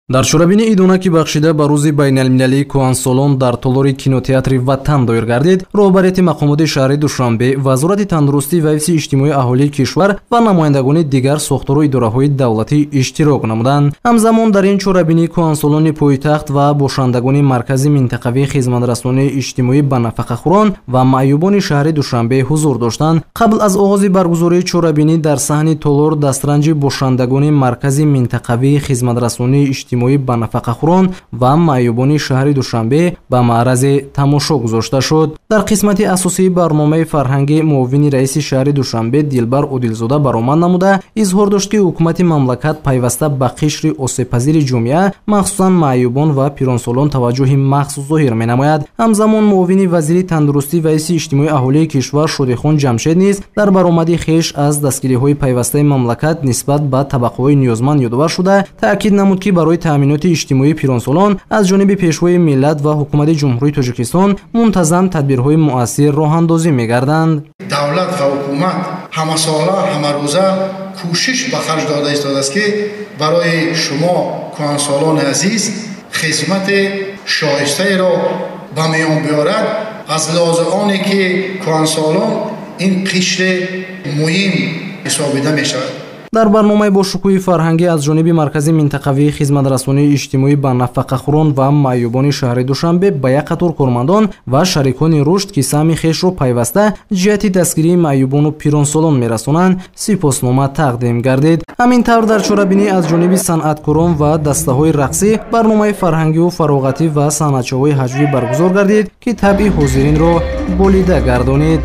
дар чорабини идона ки бахшида ба рӯзи байналмилалии кӯҳансолон дар толори кинотеатри Ватан доир гардид, роҳбарияти мақомоти шаҳри Душанбе, вазорати тандурустӣ ва ҳифзи иҷтимоии аҳолии кишвар ва намояндагони дигар сохтору идораҳои давлатӣ иштирок намуданд. ҳамзамон дар ин чорабини кӯҳансолони пойтахт ва бошандагони маркази минтақавии хизматрасонии иҷтимоӣ ба нафақахӯрон ва маъюбони шаҳри Душанбе ҳузур доштанд. қабл аз оғози баргузории чорабинӣ дар саҳни толор дастранҷи бошандагони маркази минтақавии хизматрасонии иҷтимоӣ ба нафақахӯрон ва маъюбони шаҳри Душанбе ба маърази тамошо гузошта шуд. дар қисмати асосии барномаи фарҳангӣ муовини раиси шаҳри Душанбе Дилбар Одилзода баромад намуда изҳор дошт ки ҳукумати мамлакат пайваста ба қишри осебпазири ҷомеа, махсусан маъюбон ва пиронсолон таваҷҷӯҳи махсус зоҳир менамояд. ҳамзамон муовини вазири тандурустӣ ва ҳифзи иҷтимоии аҳолии кишвар Шодихон Ҷамшед низ дар баромади хеш аз дастгириҳои пайвастаи мамлакат нисбат ба табақаҳои ниёзманд ёдовар шуда, таъкид намуд ки барои таъминоти иҷтимоии пиронсолон аз ҷониби пешвои миллат ва ҳукумати ҷумҳурии Тоҷикистон мунтазам тадбирҳои муассир роҳандозӣ мегарданд. давлат ва ҳукумат ҳамасола ҳамарӯза кӯшиш ба харҷ дода истодааст ки барои шумо кӯҳансолони азиз хизмати шоистаеро ба миён биёрад. аз лиҳози оне ки кӯҳансолон ин қишри муҳим ҳисобида мешавад. дар барномаи бошукӯҳи фарҳангӣ аз ҷониби маркази минтақавии хизматрасонии иҷтимоӣ ба нафақахӯрон ва маъюбони шаҳри Душанбе ба як қатор кормандон ва шарикони рушд ки саҳми хешро пайваста ҷиҳати дастгирии маъюбону пиронсолон мерасонанд сипоснома тақдим гардид. ҳамин тавр дар чорабинӣ аз ҷониби санъаткорон ва дастаҳои рақсӣ барномаи фарҳангиву фароғатӣ ва санъатчиҳои ҳаҷвӣ баргузор гардид ки табъи ҳозиринро болида гардонид.